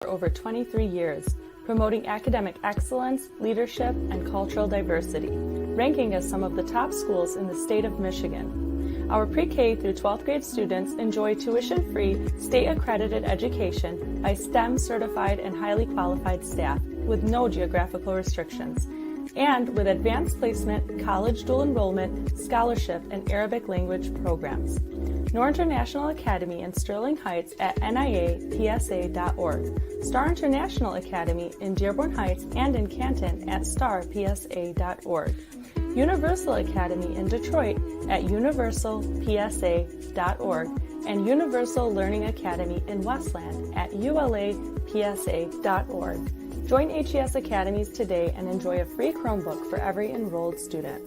for over 23 years, promoting academic excellence, leadership, and cultural diversity, ranking as some of the top schools in the state of Michigan. Our pre-K through 12th grade students enjoy tuition-free, state-accredited education by STEM certified and highly qualified staff with no geographical restrictions, and with advanced placement, college dual enrollment, scholarship, and Arabic language programs. Noor International Academy in Sterling Heights at niapsa.org. Star International Academy in Dearborn Heights and in Canton at starpsa.org. Universal Academy in Detroit at universalpsa.org. And Universal Learning Academy in Westland at ulapsa.org. Join HES Academies today and enjoy a free Chromebook for every enrolled student.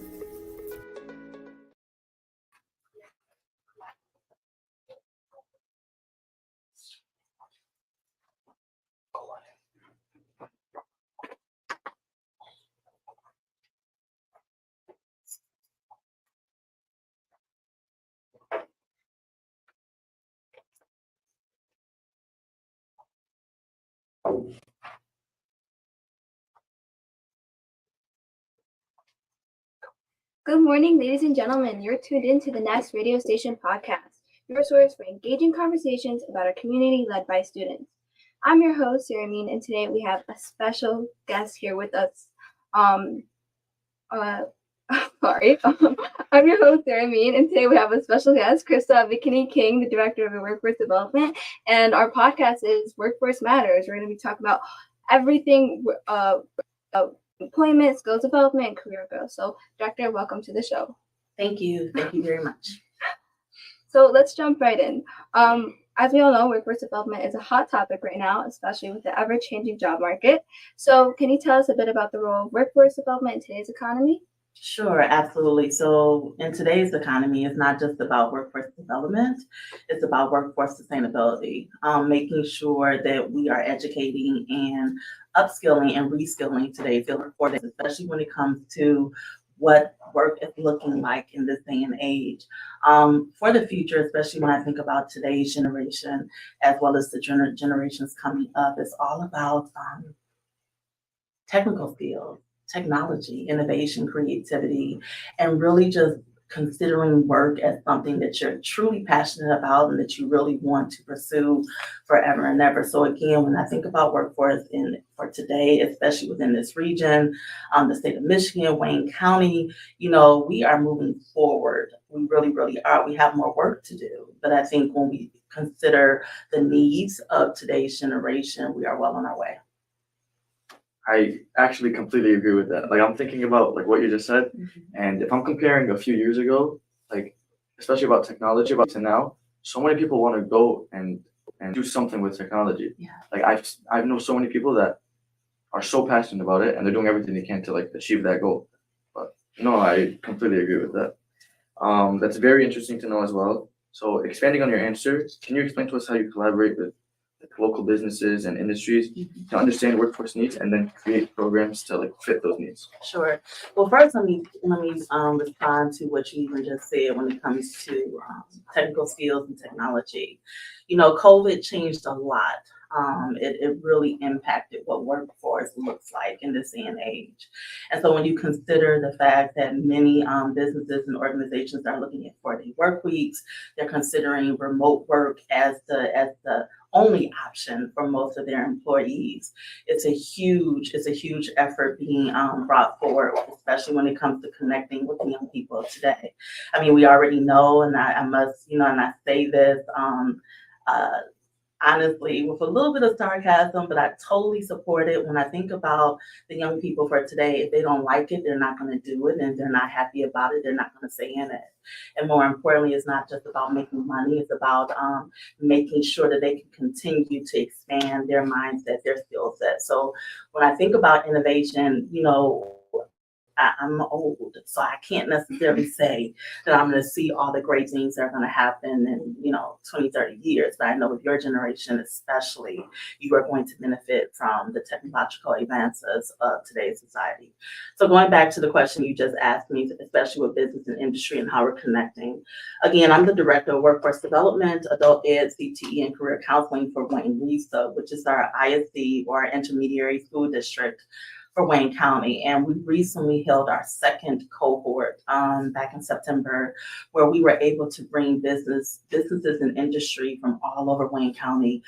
Good morning, ladies and gentlemen. You're tuned in to the Next Radio Station podcast, your source for engaging conversations about our community led by students. I'm your host, Sarah Mean, and today we have a special guest here with us. I'm your host, Sarah Mean, and today we have a special guest, Krista McKinney-King, the Director of Workforce Development, and our podcast is Workforce Matters. We're going to be talking about everything employment, skills development, and career growth. So, Director, welcome to the show. Thank you. Thank you very much. So let's jump right in. As we all know, workforce development is a hot topic right now, especially with the ever-changing job market. So can you tell us a bit about the role of workforce development in today's economy? Sure, absolutely. So in today's economy, it's not just about workforce development, it's about workforce sustainability, making sure that we are educating and upskilling and reskilling today's workforce, especially when it comes to what work is looking like in this day and age. For the future, especially when I think about today's generation, as well as the generations coming up, it's all about technical skills, technology, innovation, creativity, and really just considering work as something that you're truly passionate about and that you really want to pursue forever and ever. So again, when I think about workforce for today, especially within this region, the state of Michigan, Wayne County, we are moving forward. We really, really are. We have more work to do. But I think when we consider the needs of today's generation, we are well on our way. I actually completely agree with that. Like, I'm thinking about like what you just said, and if I'm comparing a few years ago, like especially about technology, to now, so many people want to go and do something with technology. Yeah. Like I know so many people that are so passionate about it, and they're doing everything they can to like achieve that goal. But no, I completely agree with that. That's very interesting to know as well. So expanding on your answer, can you explain to us how you collaborate with local businesses and industries to understand workforce needs and then create programs to like fit those needs? Sure. Well, first, let me respond to what you even just said when it comes to technical skills and technology. COVID changed a lot. It really impacted what workforce looks like in this day and age. And so when you consider the fact that many businesses and organizations are looking at 4-day work weeks, they're considering remote work as the only option for most of their employees. It's a huge effort being brought forward, especially when it comes to connecting with the young people of today. I mean, we already know, and I must, and I say this, honestly, with a little bit of sarcasm, but I totally support it. When I think about the young people for today, if they don't like it, they're not going to do it, and they're not happy about it, they're not going to stay in it. And more importantly, it's not just about making money, it's about making sure that they can continue to expand their mindset, their skill set. So when I think about innovation, I'm old, so I can't necessarily say that I'm going to see all the great things that are going to happen in, 20, 30 years. But I know with your generation, especially, you are going to benefit from the technological advances of today's society. So going back to the question you just asked me, especially with business and industry and how we're connecting. Again, I'm the Director of Workforce Development, Adult Ed, CTE, and Career Counseling for Wayne RESA, which is our ISD or intermediary school district for Wayne County. And we recently held our second cohort back in September, where we were able to bring businesses and industry from all over Wayne County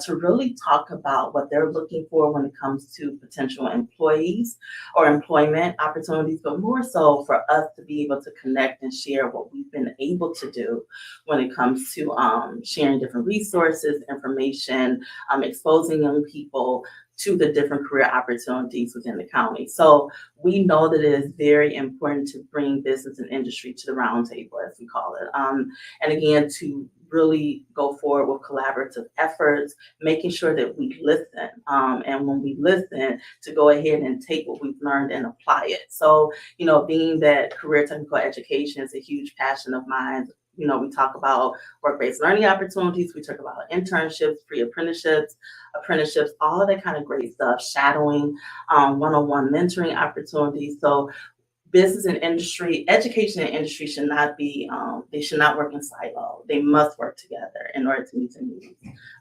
to really talk about what they're looking for when it comes to potential employees or employment opportunities, but more so for us to be able to connect and share what we've been able to do when it comes to sharing different resources, information, exposing young people to the different career opportunities within the county. So we know that it is very important to bring business and industry to the round table, as we call it. And again, to really go forward with collaborative efforts, making sure that we listen. And when we listen, to go ahead and take what we've learned and apply it. So, being that career technical education is a huge passion of mine, we talk about work-based learning opportunities, we talk about internships, pre-apprenticeships, apprenticeships, all of that kind of great stuff, shadowing, one-on-one mentoring opportunities. So business and industry, education and industry should not be, they should not work in silo. They must work together in order to meet the needs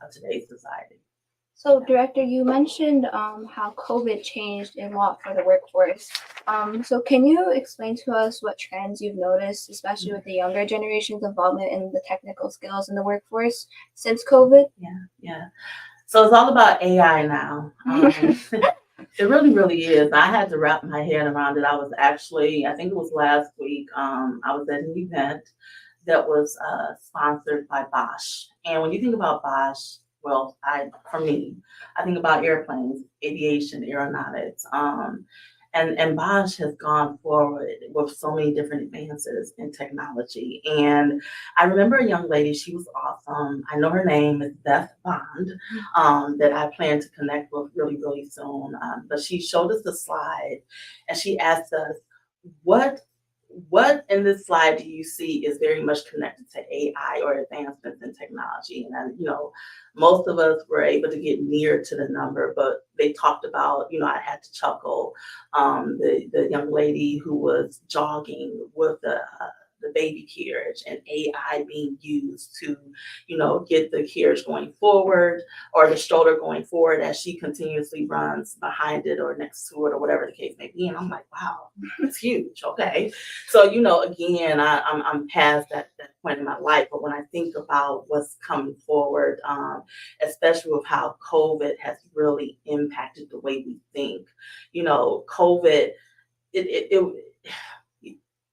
of today's society. So, Director, you mentioned how COVID changed a lot for the workforce. So can you explain to us what trends you've noticed, especially with the younger generation's involvement in the technical skills in the workforce since COVID? Yeah. So it's all about AI now. It really, really is. I had to wrap my head around it. I was actually, I think it was last week, I was at an event that was sponsored by Bosch. And when you think about Bosch, well, for me, I think about airplanes, aviation, aeronautics, and Bosch has gone forward with so many different advances in technology. And I remember a young lady, she was awesome. I know her name is Beth Bond, that I plan to connect with really, really soon. But she showed us the slide and she asked us, what in this slide do you see is very much connected to AI or advancements in technology? And most of us were able to get near to the number, but they talked about, I had to chuckle. The young lady who was jogging with the baby carriage and AI being used to, get the carriage going forward or the stroller going forward as she continuously runs behind it or next to it or whatever the case may be. And I'm like, wow, it's huge. Okay. So, again, I'm past that point in my life, but when I think about what's coming forward, especially with how COVID has really impacted the way we think, COVID,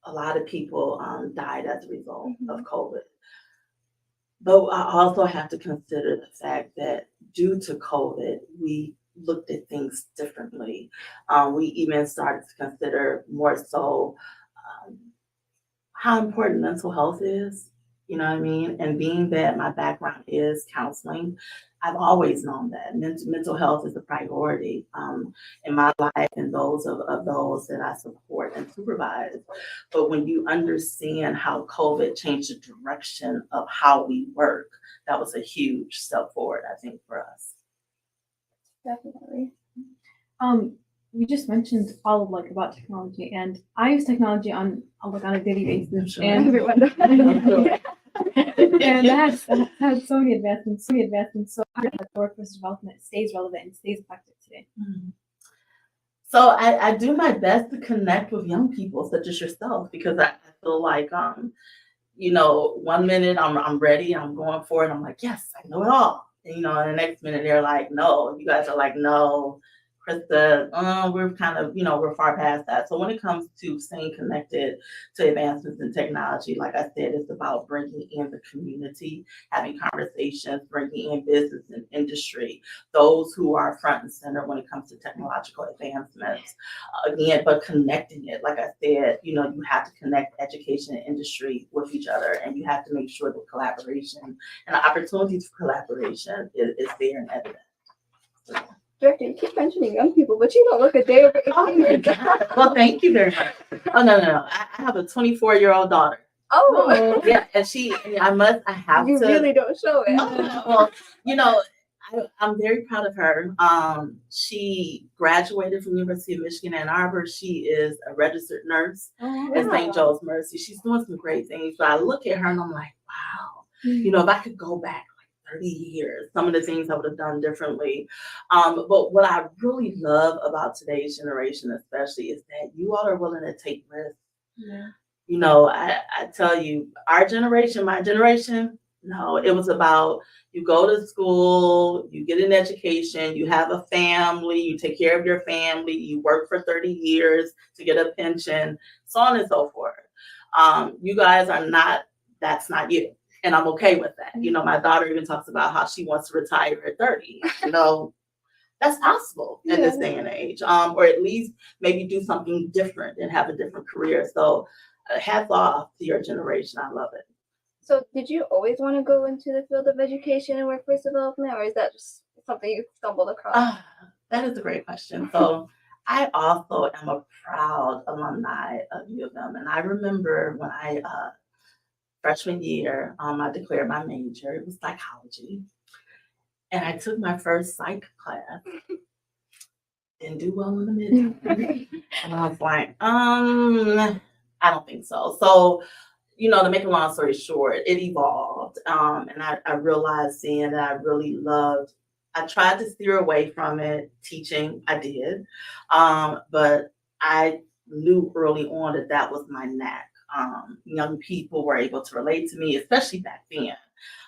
a lot of people died as a result of COVID. But I also have to consider the fact that due to COVID, we looked at things differently. We even started to consider more so how important mental health is, you know what I mean? And being that my background is counseling, I've always known that mental health is a priority in my life and those of those that I support and supervise. But when you understand how COVID changed the direction of how we work, that was a huge step forward, I think, for us. Definitely. We just mentioned all of about technology, and I use technology on a daily basis, Sure. and Everyone does. and that has had so many advancements. So how does workforce development stays relevant and stays effective today? So I do my best to connect with young people such as yourself, because I feel like 1 minute I'm ready, I'm going for it, I'm like, yes, I know it all. And the next minute they're like, no. You guys are like, no, Krista, we're kind of, we're far past that. So when it comes to staying connected to advancements in technology, like I said, it's about bringing in the community, having conversations, bringing in business and industry, those who are front and center when it comes to technological advancements. Again, but connecting it, like I said, you have to connect education and industry with each other, and you have to make sure that collaboration and the opportunities for collaboration is there and evident. Director, you keep mentioning young people, but you don't look a day over 18. Oh my God. Well, thank you very much. Oh, no. I have a 24-year-old daughter. Oh, Yeah, and I have you to. really don't show it. Oh, well, you know, I'm very proud of her. She graduated from University of Michigan, Ann Arbor. She is a registered nurse at St. Joe's Mercy. She's doing some great things. But I look at her and I'm like, wow, if I could go back like 30 years, some of the things I would have done differently. But what I really love about today's generation, especially, is that you all are willing to take risks. Yeah. I tell you, our generation, my generation, no, it was about you go to school, you get an education, you have a family, you take care of your family, you work for 30 years to get a pension, so on and so forth. You guys are not, that's not you. And I'm okay with that. My daughter even talks about how she wants to retire at 30. That's possible at this day and age. Or at least maybe do something different and have a different career. So hats off to your generation. I love it. So did you always want to go into the field of education and workforce development, or is that just something you stumbled across? That is a great question. So I also am a proud alumni of U of M. And I remember when freshman year, I declared my major. It was psychology. And I took my first psych class. Didn't do well in the midterm. And I was like, I don't think so. So, to make a long story short, it evolved. And I realized then that I really loved, I tried to steer away from it, teaching, I did. But I knew early on that was my knack. Young people were able to relate to me, especially back then.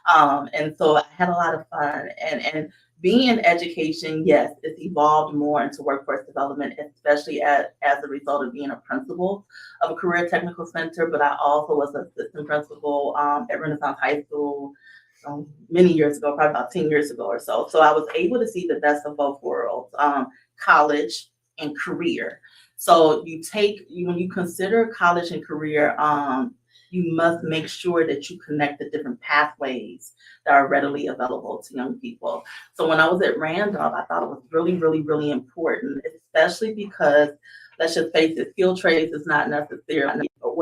And so I had a lot of fun. And being in education, yes, it's evolved more into workforce development, especially as a result of being a principal of a career technical center. But I also was an assistant principal at Renaissance High School many years ago, probably about 10 years ago or so. So I was able to see the best of both worlds, college and career. So when you consider college and career, you must make sure that you connect the different pathways that are readily available to young people. So when I was at Randolph, I thought it was really, really, really important, especially because, let's just face it, skilled trades is not necessarily, it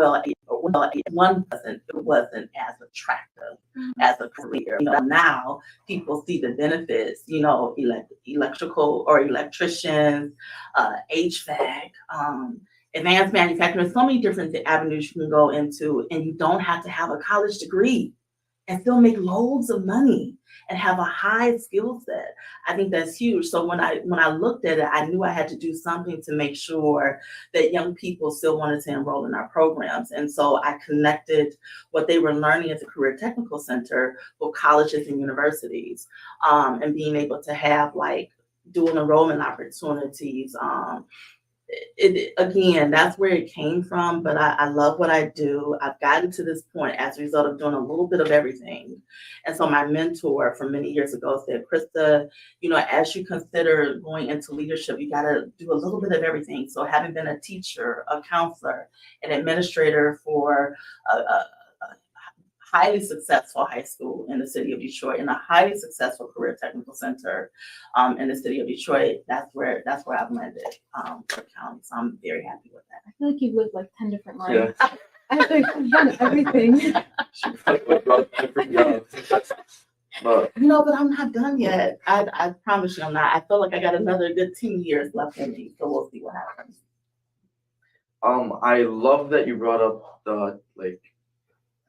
wasn't as attractive as a career. Now people see the benefits, electrical or electricians, HVAC, advanced manufacturing, so many different avenues you can go into, and you don't have to have a college degree and still make loads of money and have a high skill set. I think that's huge. So when I looked at it, I knew I had to do something to make sure that young people still wanted to enroll in our programs. And so I connected what they were learning at the Career Technical Center with colleges and universities, and being able to have like dual enrollment opportunities. Again, that's where it came from, but I love what I do. I've gotten to this point as a result of doing a little bit of everything. And so my mentor from many years ago said, Krista, as you consider going into leadership, you got to do a little bit of everything. So having been a teacher, a counselor, an administrator for a highly successful high school in the city of Detroit and a highly successful career technical center in the city of Detroit, that's where I've landed for county. So I'm very happy with that. I feel like you've lived like 10 different lives. Yeah. I feel like you've done everything. But I'm not done yet. I promise you I'm not. I feel like I got another good 10 years left in me, so we'll see what happens. I love that you brought up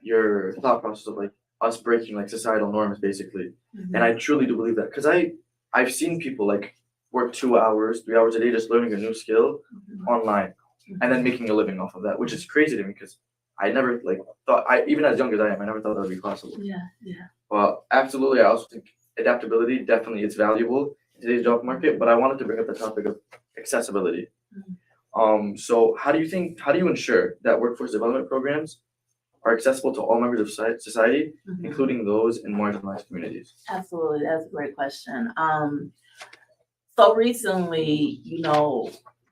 your thought process of us breaking societal norms basically. Mm-hmm. And I truly do believe that because I've seen people work 2 hours, 3 hours a day just learning a new skill online and then making a living off of that, which is crazy to me because I never thought, even as young as I am, I never thought that would be possible. Yeah. But absolutely, I also think adaptability definitely is valuable in today's job market, but I wanted to bring up the topic of accessibility. Mm-hmm. So how do you ensure that workforce development programs are accessible to all members of society, mm-hmm. including those in marginalized communities? Absolutely, that's a great question. So recently,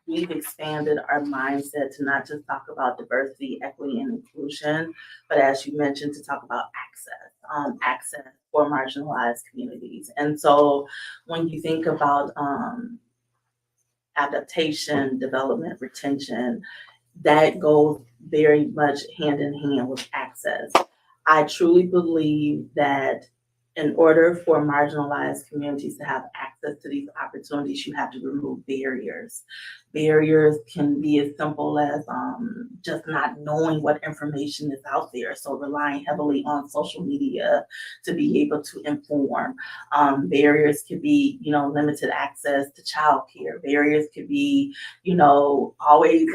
we've expanded our mindset to not just talk about diversity, equity, and inclusion, but as you mentioned, to talk about access for marginalized communities. And so when you think about adaptation, development, retention, that goes very much hand in hand with access. I truly believe that in order for marginalized communities to have access to these opportunities, you have to remove barriers. Barriers can be as simple as just not knowing what information is out there. So relying heavily on social media to be able to inform. Barriers could be, limited access to childcare. Barriers could be, always,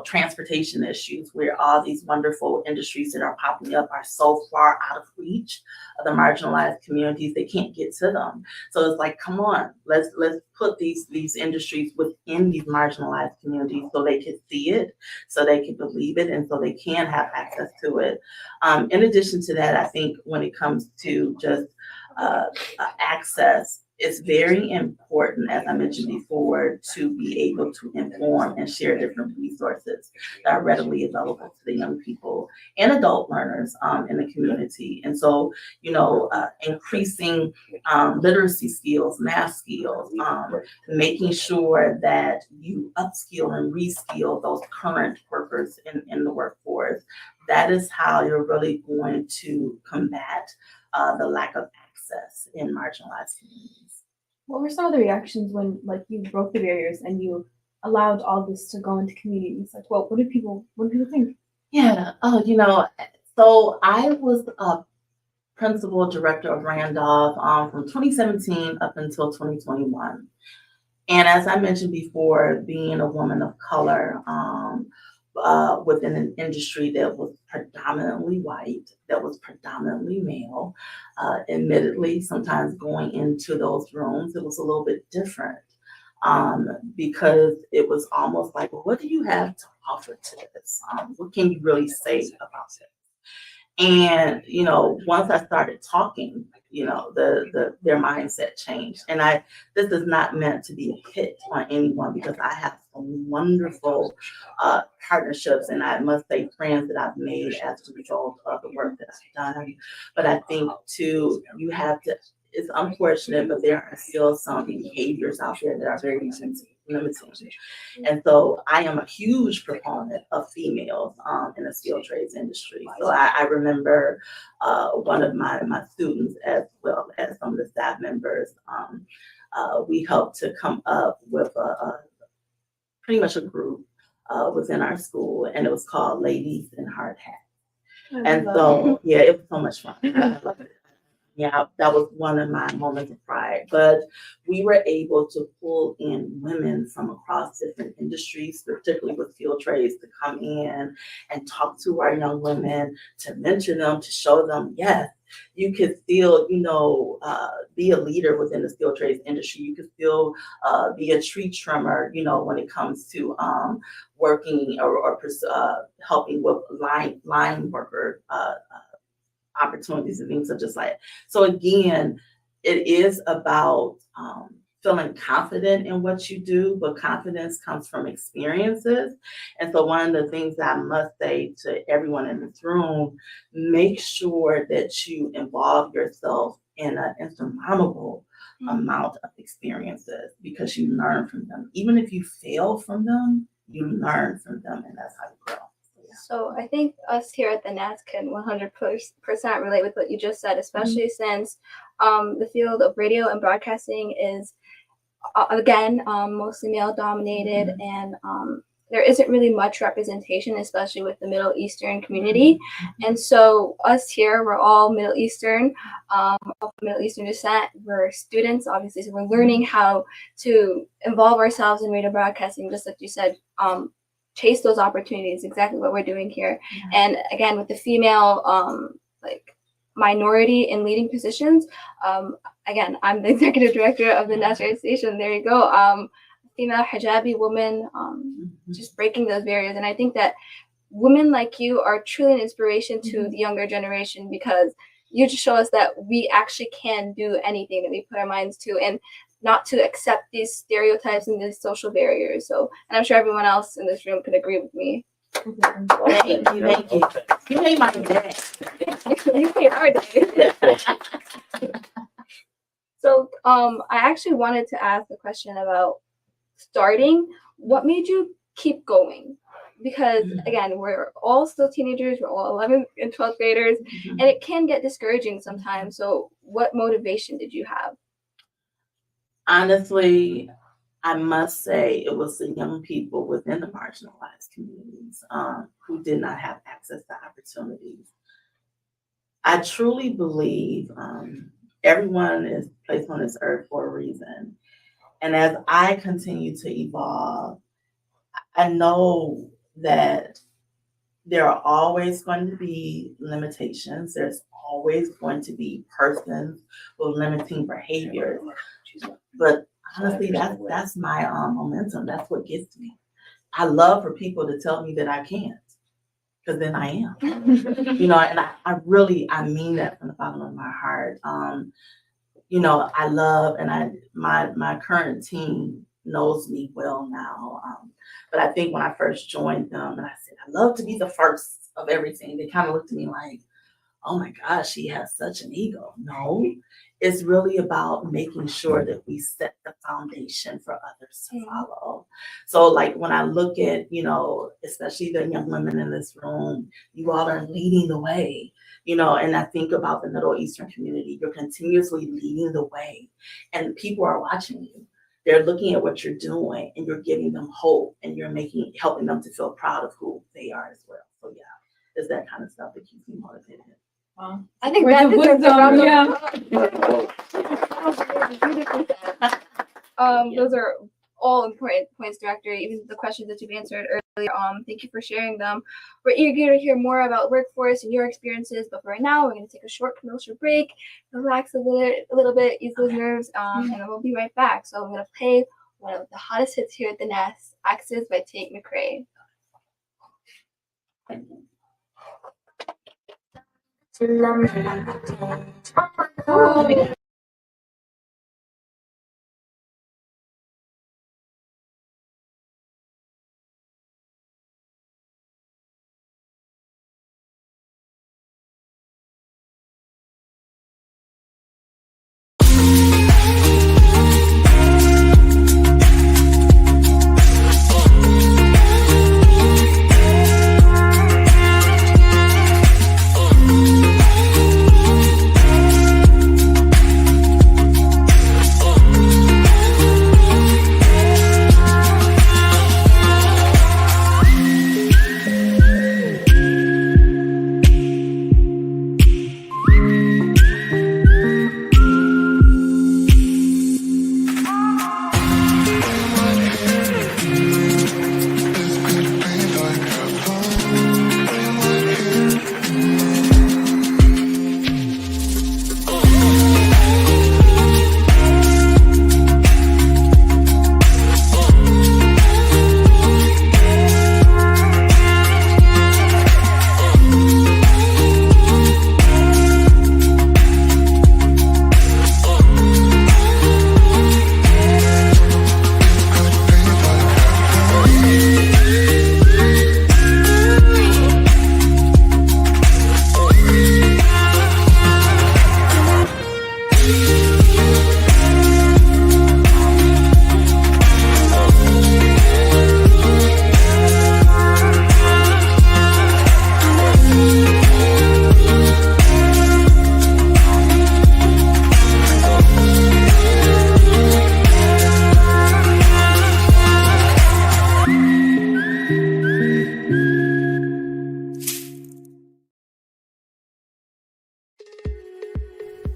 transportation issues where all these wonderful industries that are popping up are so far out of reach of the marginalized communities, they can't get to them. So it's like, come on, let's put these industries within these marginalized communities so they can see it, so they can believe it, and so they can have access to it. In addition to that, I think when it comes to just access, it's very important, as I mentioned before, to be able to inform and share different resources that are readily available to the young people and adult learners in the community. And so, increasing literacy skills, math skills, making sure that you upskill and reskill those current workers in the workforce. That is how you're really going to combat the lack of access in marginalized communities. What were some of the reactions when, like, you broke the barriers and you allowed all this to go into communities? Like, what did people think? Yeah. Oh, so I was a principal director of Randolph from 2017 up until 2021. And as I mentioned before, being a woman of color within an industry that was predominantly white, that was predominantly male, admittedly, sometimes going into those rooms, it was a little bit different because it was almost like, well, what do you have to offer to this? What can you really say about it? And, once I started talking, their mindset changed. And this is not meant to be a hit on anyone because I have some wonderful partnerships and I must say friends that I've made as a result of the work that I've done. But I think too, it's unfortunate, but there are still some behaviors out there that are very limiting. And so I am a huge proponent of females in the skilled trades industry. So I remember one of my students, as well as some of the staff members, we helped to come up with pretty much a group within our school, and it was called Ladies in Hard Hats. And so, yeah, it was so much fun. I loved it. Yeah, that was one of my moments of pride. But we were able to pull in women from across different industries, particularly with field trades, to come in and talk to our young women, to mentor them, to show them, yes, you could still, be a leader within the skilled trades industry. You could still be a tree trimmer, when it comes to working or helping with line worker opportunities and things such as that. So again, it is about feeling confident in what you do, but confidence comes from experiences. And so one of the things I must say to everyone in this room, make sure that you involve yourself in an insurmountable amount of experiences because you learn from them. Even if you fail from them, you learn from them, and that's how you grow. So I think us here at the NATS can 100% relate with what you just said, especially since the field of radio and broadcasting is, again, mostly male dominated, and there isn't really much representation, especially with the Middle Eastern community. And so us here, we're all Middle Eastern, of Middle Eastern descent. We're students, obviously, so we're learning how to involve ourselves in radio broadcasting, just like you said, chase those opportunities, exactly what we're doing here. And again, with the female minority in leading positions, again, I'm the executive director of the NATS radio station. There you go. Female hijabi woman, just breaking those barriers. And I think that women like you are truly an inspiration to the younger generation because you just show us that we actually can do anything that we put our minds to. And not to accept these stereotypes and these social barriers. So, and I'm sure everyone else in this room could agree with me. Thank you. You made my day. You made our day. So, I actually wanted to ask a question about starting. What made you keep going? Because again, we're all still teenagers. We're all 11th and 12th graders, and it can get discouraging sometimes. So, what motivation did you have? Honestly, I must say it was the young people within the marginalized communities who did not have access to opportunities. I truly believe everyone is placed on this earth for a reason. And as I continue to evolve, I know that there are always going to be limitations. There's always going to be persons with limiting behavior. But honestly, that's my momentum. That's what gets me. I love for people to tell me that I can't, because then I am. You know, and I mean that from the bottom of my heart. You know, I love, and my current team knows me well now. But I think when I first joined them and I said, I love to be the first of everything, they kind of looked at me like, oh my gosh, she has such an ego. No, it's really about making sure that we set the foundation for others to follow. So like when I look at, you know, especially the young women in this room, you all are leading the way, you know, and I think about the Middle Eastern community, you're continuously leading the way and people are watching you. They're looking at what you're doing and you're giving them hope and you're helping them to feel proud of who they are as well. So yeah, it's that kind of stuff that keeps me motivated. I think Words that of deserves a round of those are all important points, Director. Even the questions that you've answered earlier. Thank you for sharing them. We're eager to hear more about workforce and your experiences, but for right now, we're going to take a short commercial break, relax a little bit, ease those nerves, and then we'll be right back. So I'm going to play one of the hottest hits here at the Nest, Axes by Tate McRae.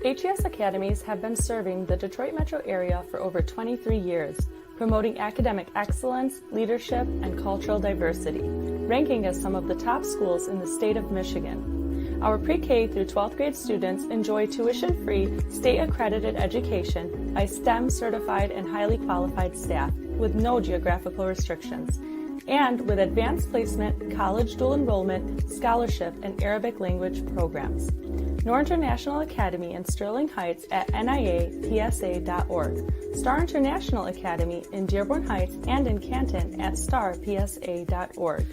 HES Academies have been serving the Detroit metro area for over 23 years, promoting academic excellence, leadership, and cultural diversity, ranking as some of the top schools in the state of Michigan. Our pre-K through 12th grade students enjoy tuition-free, state-accredited education by STEM-certified and highly qualified staff with no geographical restrictions, and with advanced placement, college dual enrollment, scholarship, and Arabic language programs. Nor International Academy in Sterling Heights at niapsa.org, Star International Academy in Dearborn Heights and in Canton at starpsa.org,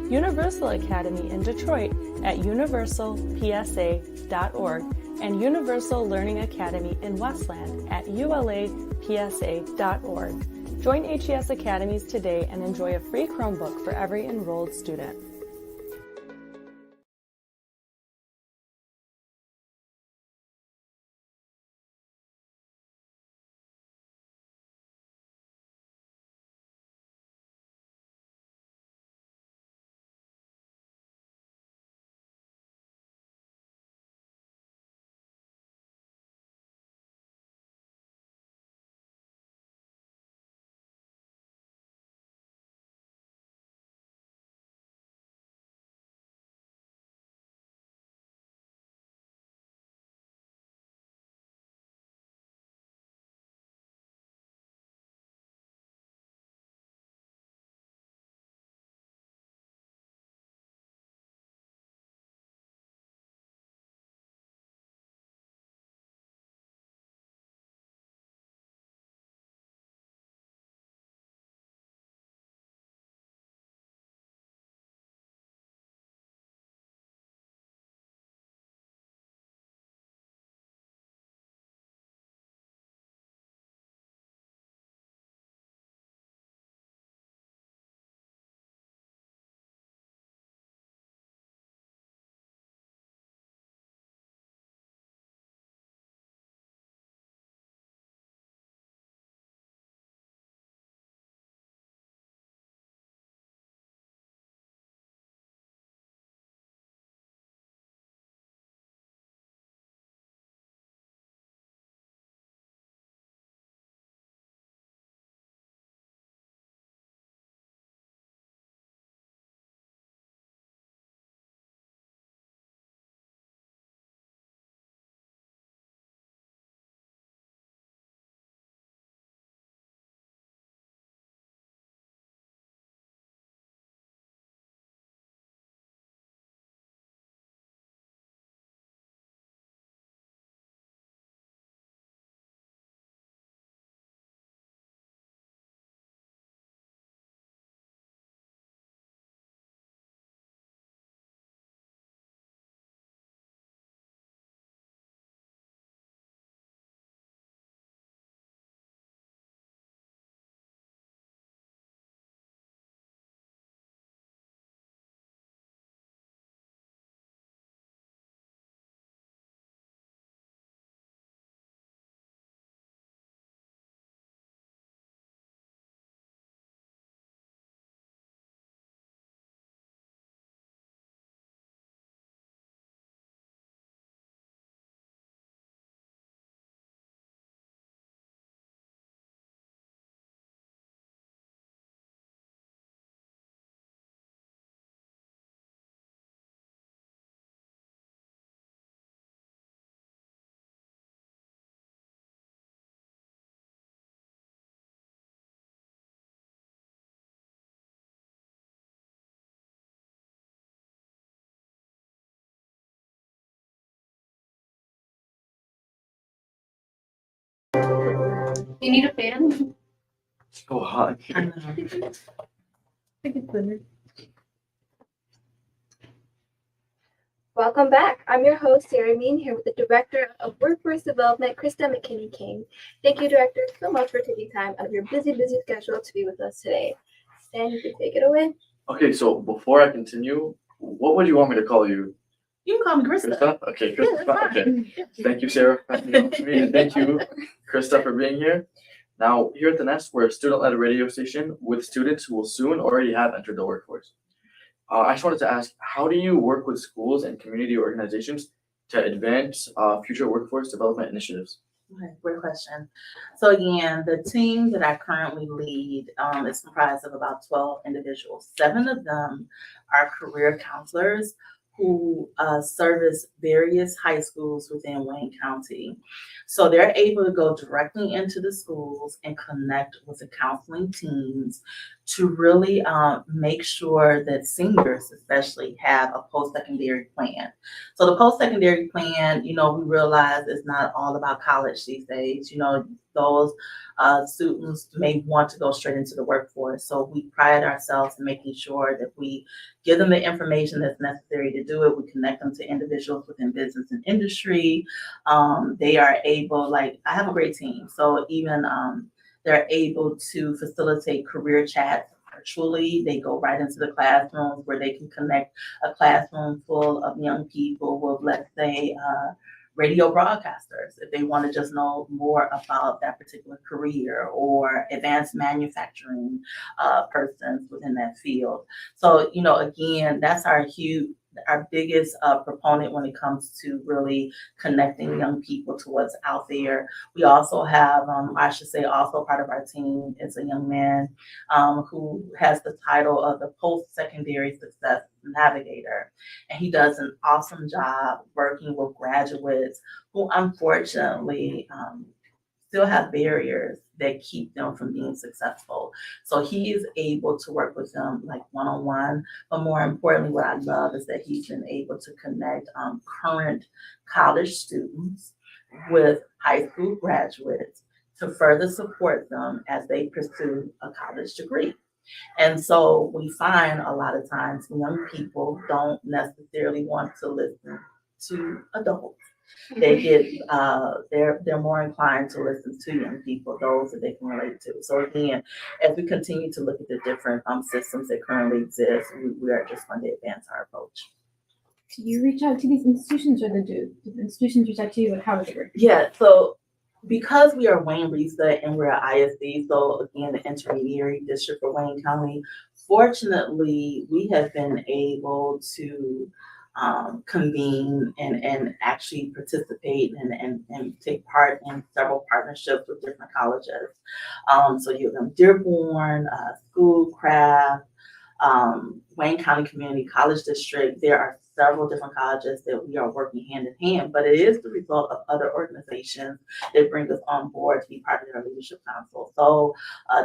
Universal Academy in Detroit at universalpsa.org, and Universal Learning Academy in Westland at ulapsa.org. Join HES Academies today and enjoy a free Chromebook for every enrolled student. You need a fan? So hot. Welcome back. I'm your host, Sarah Mean, here with the Director of Workforce Development, Krista McKinney-King. Thank you, Director, so much for taking time out of your busy schedule to be with us today. Stan, you can take it away. Okay, so before I continue, what would you want me to call you? You can call me Krista. Krista? Okay, Krista. Yeah, that's Okay. Thank you, Sarah, for passing it on to me, and thank you, Krista, for being here. Now, here at the Nest, we're a student-led radio station with students who will soon already have entered the workforce. I just wanted to ask, how do you work with schools and community organizations to advance future workforce development initiatives? Okay, great question. So again, the team that I currently lead is comprised of about 12 individuals. 7 of them are career counselors who service various high schools within Wayne County. So they're able to go directly into the schools and connect with the counseling teams to really make sure that seniors especially have a post-secondary plan. So the post-secondary plan, we realize is not all about college these days. Those students may want to go straight into the workforce. So we pride ourselves in making sure that we give them the information that's necessary to do it. We connect them to individuals within business and industry. They are able, I have a great team. So even they're able to facilitate career chats virtually. They go right into the classrooms where they can connect a classroom full of young people with, let's say, radio broadcasters, if they want to just know more about that particular career, or advanced manufacturing persons within that field. So, again, that's our biggest proponent when it comes to really connecting young people to what's out there. We also have, also part of our team is a young man who has the title of the Post-Secondary Success Navigator. And he does an awesome job working with graduates who unfortunately still have barriers that keep them from being successful. So he is able to work with them one-on-one, but more importantly, what I love is that he's been able to connect current college students with high school graduates to further support them as they pursue a college degree. And so we find a lot of times young people don't necessarily want to listen to adults. They get they're more inclined to listen to young people, those that they can relate to. So again, as we continue to look at the different systems that currently exist, we are just going to advance our approach. Do you reach out to these institutions, or do the institutions reach out to you, and how does it work? Yeah, so because we are Wayne RESA and we're an ISD, so again, the intermediary district for Wayne County, fortunately, we have been able to convene and actually participate and take part in several partnerships with different colleges. So you have Dearborn, Schoolcraft, Wayne County Community College District. There are several different colleges that we are working hand in hand, but it is the result of other organizations that bring us on board to be part of their leadership council. So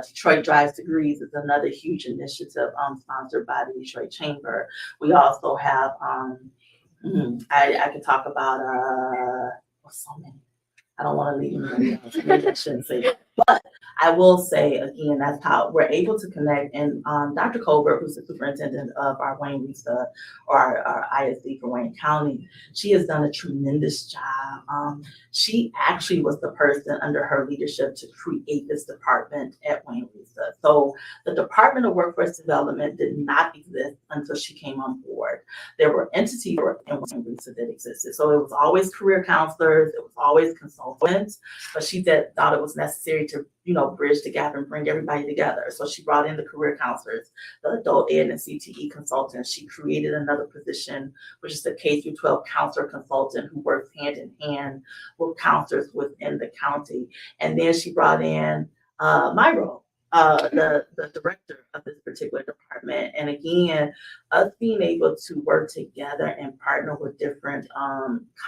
Detroit Drives Degrees is another huge initiative sponsored by the Detroit Chamber. We also have, I could talk about so many. I don't want to leave anybody else. Maybe I shouldn't say that. But I will say, again, that's how we're able to connect. And Dr. Colbert, who's the superintendent of our Wayne RESA, or our ISD for Wayne County, she has done a tremendous job. She actually was the person under her leadership to create this department at Wayne RESA. So the Department of Workforce Development did not exist until she came on board. There were entities in Wayne RESA that existed. So it was always career counselors, it was always consultants, but she thought it was necessary to bridge the gap and bring everybody together. So she brought in the career counselors, the adult ed and CTE consultants. She created another position, which is the K through 12 counselor consultant, who works hand in hand with counselors within the county. And then she brought in my role, the director of this particular department. And again, us being able to work together and partner with different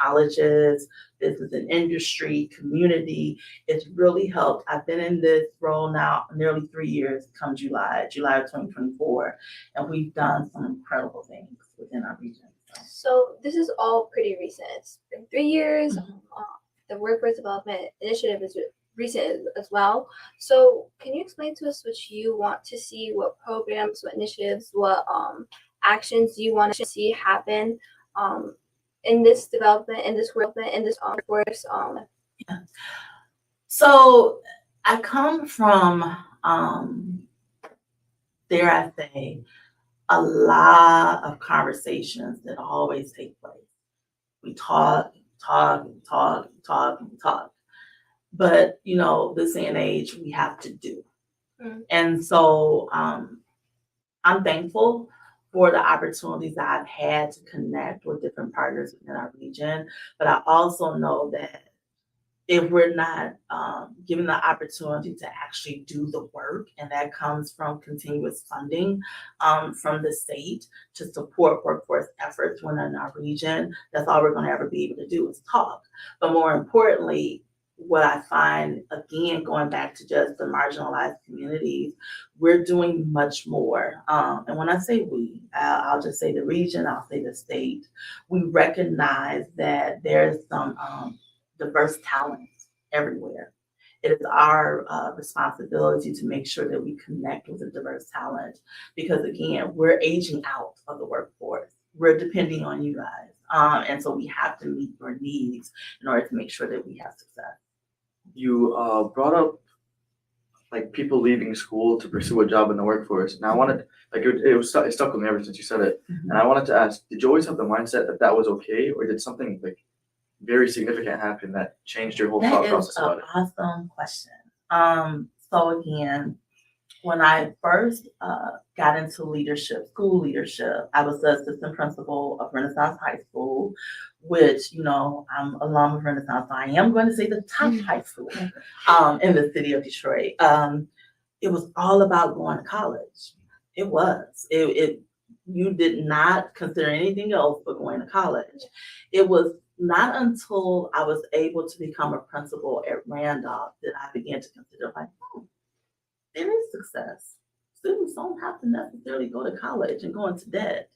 colleges, business and industry, community, it's really helped. I've been in this role now nearly 3 years, come July of 2024, and we've done some incredible things within our region. So this is all pretty recent. It's been 3 years. The Workforce Development Initiative is recent as well. So can you explain to us what you want to see, what programs, what initiatives, what actions you want to see happen in this development, in this workforce? Yeah. So I come from, dare I say, a lot of conversations that always take place. We talk. But this day and age, we have to do. And so I'm thankful for the opportunities that I've had to connect with different partners within our region. But I also know that if we're not given the opportunity to actually do the work, and that comes from continuous funding from the state to support workforce efforts within our region, that's all we're going to ever be able to do is talk. But more importantly, what I find, again, going back to just the marginalized communities, we're doing much more. And when I say we, I'll just say the region, I'll say the state. We recognize that there's some diverse talent everywhere. It is our responsibility to make sure that we connect with the diverse talent, because again, we're aging out of the workforce. We're depending on you guys. And so we have to meet your needs in order to make sure that we have success. You brought up like people leaving school to pursue a job in the workforce. And I wanted, like, it stuck with me ever since you said it. Mm-hmm. And I wanted to ask, did you always have the mindset that that was okay, or did something like very significant happen that changed your whole thought That process is about an it? awesome question. So again, when I first got into leadership, school leadership, I was the assistant principal of Renaissance High School, which, you know, I'm alum of Renaissance. So I am going to say the top high school in the city of Detroit. It was all about going to college. It was. You did not consider anything else but going to college. It was not until I was able to become a principal at Randolph that I began to consider, like, there is success. Students don't have to necessarily go to college and go into debt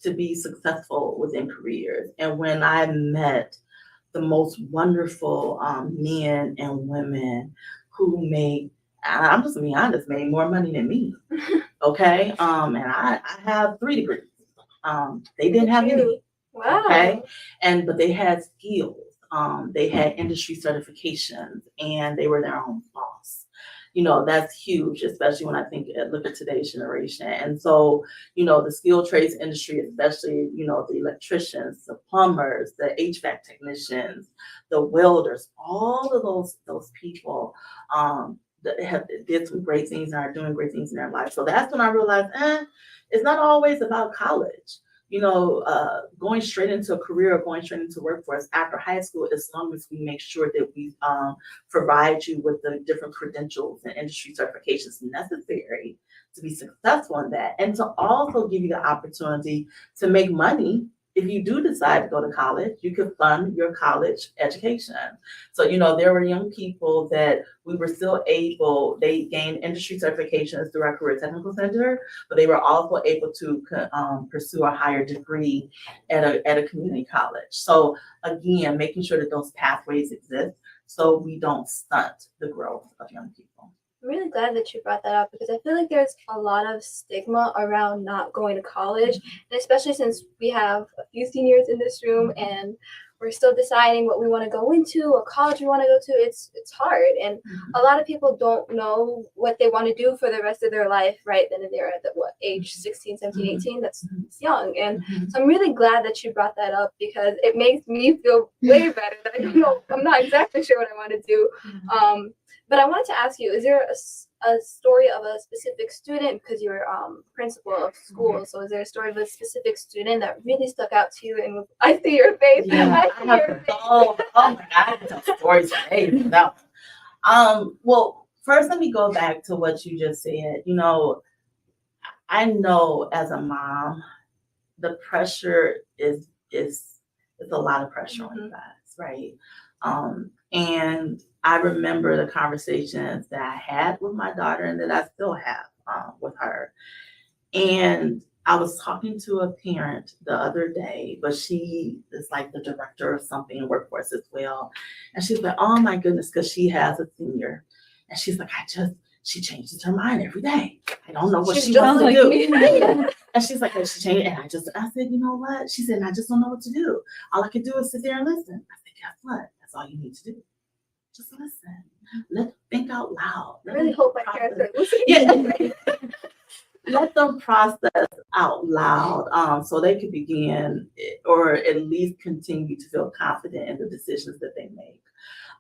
to be successful within careers. And when I met the most wonderful men and women who made, I'm just gonna be honest, made more money than me. Okay. And I have 3 degrees. They didn't have any. Wow. Okay. But they had skills. They had industry certifications, and they were their own boss. You know, that's huge, especially when I look at today's generation. And so, you know, the skilled trades industry, especially, you know, the electricians, the plumbers, the HVAC technicians, the welders, all of those people that did some great things and are doing great things in their life. So that's when I realized, it's not always about college. You know, going straight into a career or going straight into workforce after high school, as long as we make sure that we provide you with the different credentials and industry certifications necessary to be successful in that, and to also give you the opportunity to make money. If you do decide to go to college, you could fund your college education. So, you know, there were young people that we were still able, they gained industry certifications through our Career Technical Center, but they were also able to pursue a higher degree at a community college. So again, making sure that those pathways exist so we don't stunt the growth of young people. I'm really glad that you brought that up, because I feel like there's a lot of stigma around not going to college, and especially since we have a few seniors in this room and we're still deciding what we want to go into, what college we want to go to. It's hard, and a lot of people don't know what they want to do for the rest of their life right then and there at age 16, 17, 18. That's young, and so I'm really glad that you brought that up, because it makes me feel way better that I don't know, I'm not exactly sure what I want to do. But I wanted to ask you, is there a story of a specific student, because you're principal of school, so is there a story of a specific student that really stuck out to you? And I see your face. Yeah, I have oh my God, I can tell stories for days. No. Well, first let me go back to what you just said. You know, I know as a mom, the pressure is a lot of pressure on you guys, right? And I remember the conversations that I had with my daughter and that I still have with her. And I was talking to a parent the other day, but she is like the director of something in workforce as well. And she's like, oh my goodness, because she has a senior. And she's like, she changes her mind every day. I don't know what she wants to do. And she's like, she changed. And I said, you know what? She said, I just don't know what to do. All I can do is sit there and listen. I said, guess what? That's all you need to do. Just listen. Let them think out loud. I really hope my parents are listening. Yeah. Let them process out loud so they could begin or at least continue to feel confident in the decisions that they make.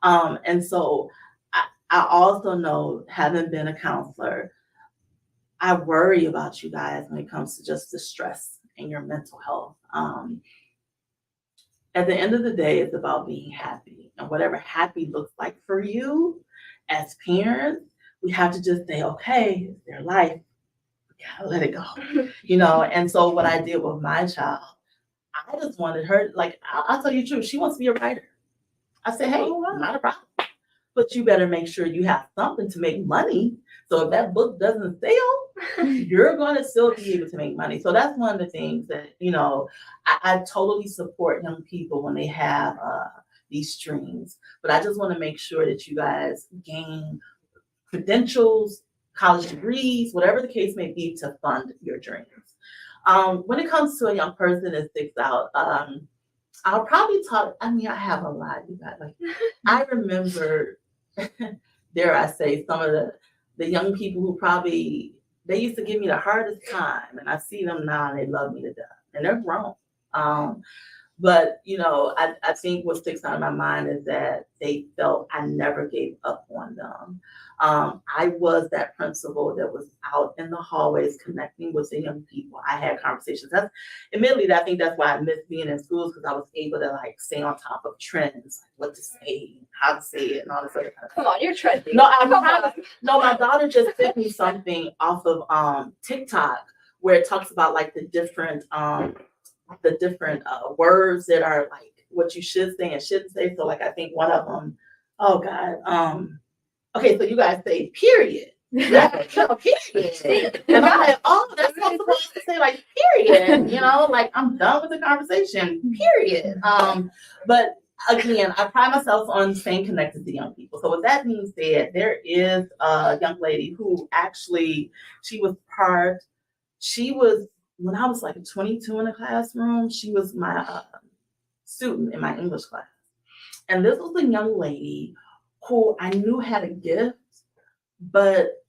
And so I also know, having been a counselor, I worry about you guys when it comes to just the stress and your mental health. at the end of the day, it's about being happy. And whatever happy looks like for you as parents, we have to just say, okay, it's their life. We gotta let it go. And so what I did with my child, I just wanted her, like, I'll tell you the truth, she wants to be a writer. I said, hey, Oh, wow. not a problem. But you better make sure you have something to make money. So if that book doesn't sell, you're going to still be able to make money. So that's one of the things that, I totally support young people when they have these streams. But I just want to make sure that you guys gain credentials, college degrees, whatever the case may be, to fund your dreams. When it comes to a young person that sticks out, I'll probably talk. I mean, I have a lot. You got like, I remember, dare I say, some of the young people who probably, they used to give me the hardest time, and I see them now and they love me to death, and they're grown. But I think what sticks out in my mind is that they felt I never gave up on them. I was that principal that was out in the hallways connecting with the young people. I had conversations. Admittedly, I think that's why I miss being in schools, because I was able to like stay on top of trends, like what to say, how to say it, and all this other kind of stuff. Come on, you're trending. No, my daughter just sent me something off of TikTok where it talks about like the different words that are like what you should say and shouldn't say. So like I think one of them, oh God, okay, so you guys say period. Yeah, period. And I'm like, oh, that's not supposed to say like period. Like I'm done with the conversation. Period. But again, I pride myself on staying connected to young people. So with that being said, there is a young lady who actually when I was like 22 in the classroom, she was my student in my English class. And this was a young lady who I knew had a gift, but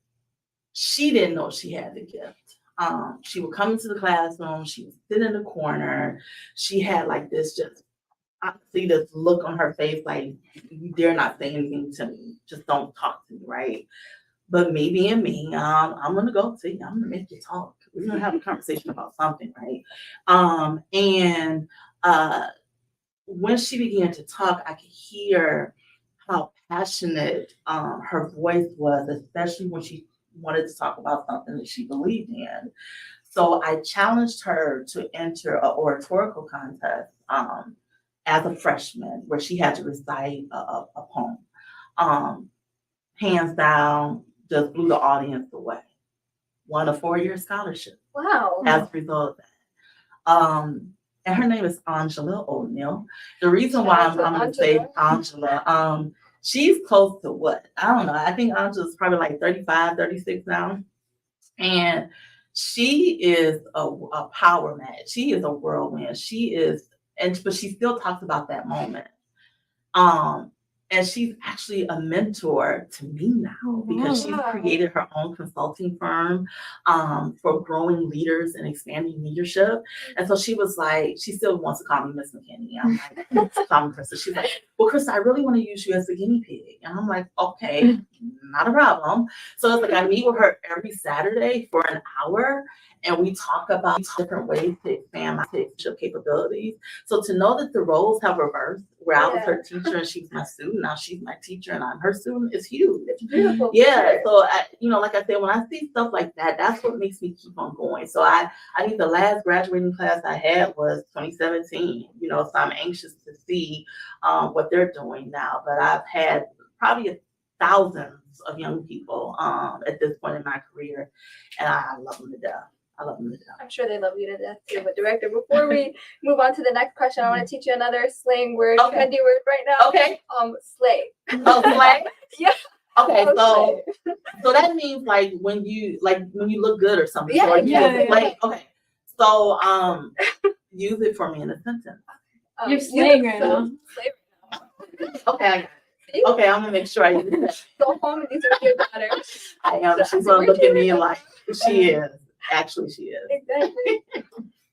she didn't know she had the gift. She would come into the classroom, she would sit in the corner. She had like this I see this look on her face like, you dare not say anything to me. Just don't talk to me, right? But me being me, I'm gonna go see you. I'm gonna make you talk. We're gonna have a conversation about something, right? And when she began to talk, I could hear how passionate her voice was, especially when she wanted to talk about something that she believed in. So I challenged her to enter an oratorical contest as a freshman, where she had to recite a poem. Hands down, just blew the audience away. Won a 4-year scholarship. Wow. As a result of that. And her name is Angela O'Neill. The reason why I'm going to say Angela, she's close to what? I don't know. I think Angela's probably like 35, 36 now. And she is a power match. She is a whirlwind. But she still talks about that moment. And she's actually a mentor to me now, because she's created her own consulting firm for growing leaders and expanding leadership. And so she was like, she still wants to call me Miss McKinney. I'm like, call me Krista. She's like, well, Krista, I really want to use you as a guinea pig. And I'm like, okay, not a problem. So it's like I meet with her every Saturday for an hour, and we talk about different ways to expand my leadership capabilities. So to know that the roles have reversed, where I was her teacher and she was my student, now she's my teacher and I'm her student, is huge. It's beautiful. Yeah. So like I said, when I see stuff like that, that's what makes me keep on going. So I think the last graduating class I had was 2017. So I'm anxious to see what they're doing now. But I've had probably thousands of young people at this point in my career, and I love them to death. I'm sure they love you to death too. But Director, before we move on to the next question, I want to teach you another slang word, trendy word right now. Okay. Slay. Oh, slay? Yeah. Okay, so that means like when you look good or something. Yeah, or you yeah. slay. Okay. So use it for me in a sentence. You're slaying right now. Slay right now. Okay, I got it. Okay, I'm gonna make sure I use that. Go home and these are your daughter. I am. She's gonna look at me like she is. Actually, she is. Exactly.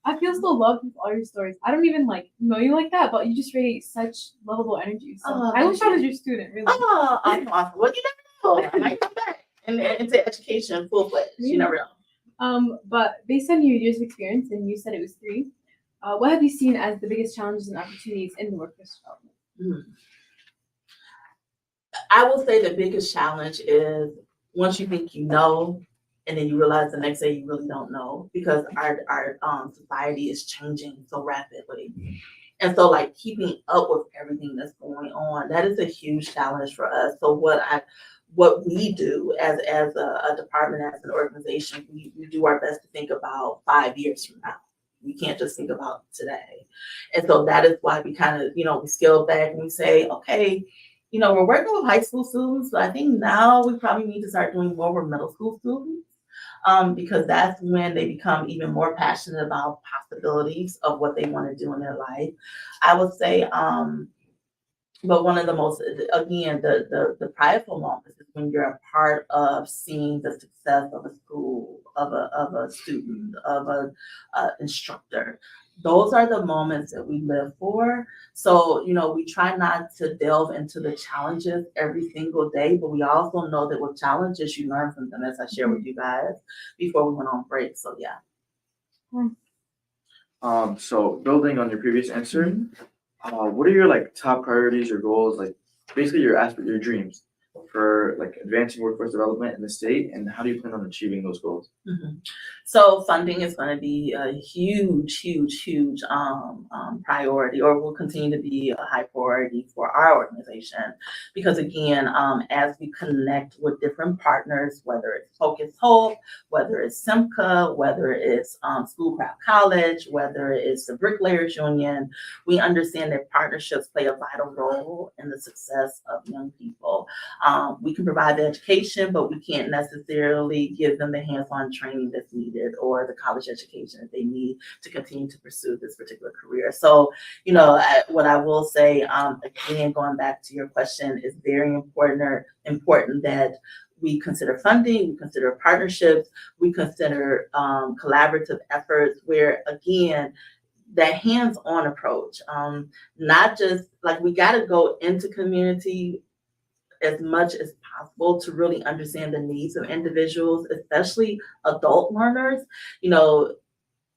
I feel so loved with all your stories. I don't even know you like that, but you just radiate such lovable energy. So I wish I was your student, really. Oh, I'm awesome. Well, you never know. I might come back into education full fledged. You never know. But based on your years of experience, and you said it was 3, What have you seen as the biggest challenges and opportunities in the workforce development? I will say the biggest challenge is once you think you know, and then you realize the next day you really don't know, because our society is changing so rapidly. And so like keeping up with everything that's going on, that is a huge challenge for us. So what we do as a department, as an organization, we do our best to think about 5 years from now. We can't just think about today. And so that is why we kind of, we scale back and we say, okay, we're working with high school students, but I think now we probably need to start doing more with middle school students. Because that's when they become even more passionate about possibilities of what they want to do in their life. I would say, but one of the most, again, the prideful moments is when you're a part of seeing the success of a school, of a student, of a instructor. Those are the moments that we live for. So, we try not to delve into the challenges every single day, but we also know that with challenges, you learn from them, as I shared with you guys before we went on break. So, yeah. So building on your previous answer, what are your top priorities or goals, basically your dreams for advancing workforce development in the state, and how do you plan on achieving those goals? So funding is going to be a huge priority, or will continue to be a high priority for our organization, because again, as we connect with different partners, whether it's Focus Hope, whether it's SIMCA, whether it's Schoolcraft College, whether it's the Bricklayers Union, we understand that partnerships play a vital role in the success of young people. We can provide the education, but we can't necessarily give them the hands-on training that's needed or the college education that they need to continue to pursue this particular career. So, what I will say, again, going back to your question, is very important that we consider funding, we consider partnerships, we consider collaborative efforts where, again, that hands-on approach, not just we got to go into community as much as possible to really understand the needs of individuals, especially adult learners.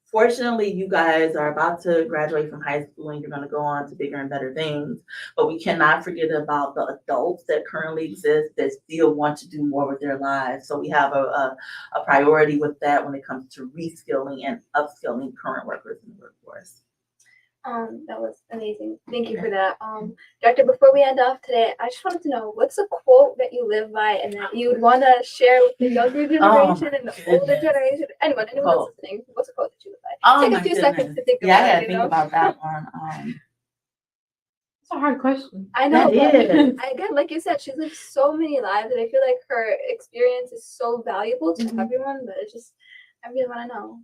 Fortunately, you guys are about to graduate from high school and you're going to go on to bigger and better things, but we cannot forget about the adults that currently exist that still want to do more with their lives. So we have a priority with that when it comes to reskilling and upskilling current workers in the workforce. That was amazing. Thank you for that. Doctor, before we end off today, I just wanted to know, what's a quote that you live by and that you would want to share with the younger generation and the older generation? Anyone that's listening, what's a quote that you live by? Take a few seconds to think about it. Yeah, I gotta think about that one. It's a hard question. I know, but again, like you said, she's lived so many lives, and I feel like her experience is so valuable to everyone, but I really want to know.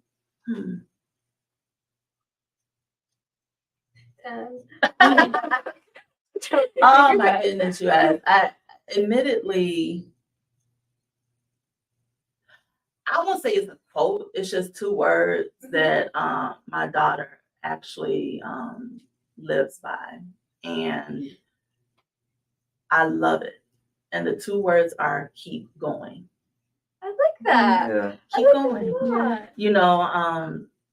Oh my goodness, you guys. Admittedly, I won't say it's a quote, it's just 2 words that my daughter actually lives by, and I love it. And the 2 words are keep going. I like that. Yeah. Keep going.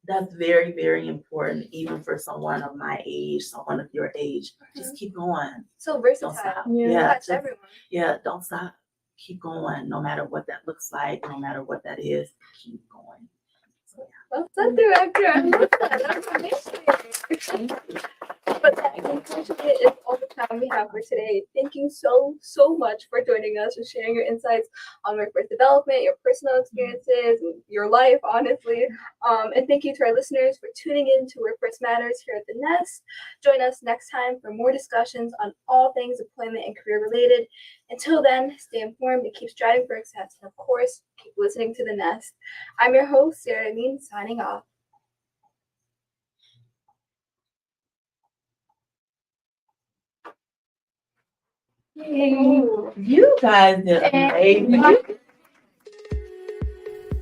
That's very, very important, even for someone of my age, someone of your age. Just keep going. So versatile. Don't stop. That's everyone. Yeah, don't stop. Keep going, no matter what that looks like, no matter what that is. Keep going. So, yeah. Well done, Director. I love that. That's amazing. But that unfortunately is all the time we have for today. Thank you so much for joining us and sharing your insights on workforce development, your personal experiences, your life, honestly. And thank you to our listeners for tuning in to Workforce Matters here at the Nest. Join us next time for more discussions on all things employment and career related. Until then, stay informed and keep striving for success. And of course, keep listening to the Nest. I'm your host, Sarah Amin, signing off. You guys did amazing.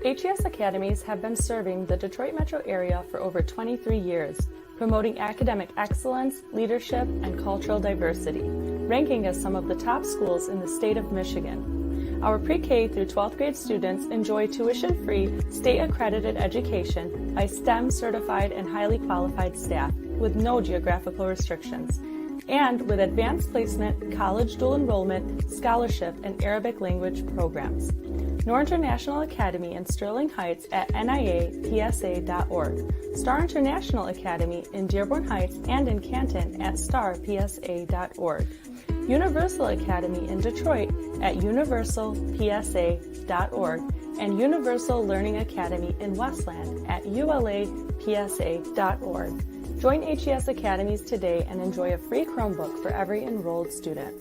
HES Academies have been serving the Detroit metro area for over 23 years, promoting academic excellence, leadership, and cultural diversity, ranking as some of the top schools in the state of Michigan. Our pre-K through 12th grade students enjoy tuition-free, state-accredited education by STEM certified and highly qualified staff with no geographical restrictions, and with advanced placement, college dual enrollment, scholarship, and Arabic language programs. Noor International Academy in Sterling Heights at niapsa.org, Star International Academy in Dearborn Heights and in Canton at starpsa.org, Universal Academy in Detroit at universalpsa.org, and Universal Learning Academy in Westland at ulapsa.org. Join HES Academies today and enjoy a free Chromebook for every enrolled student.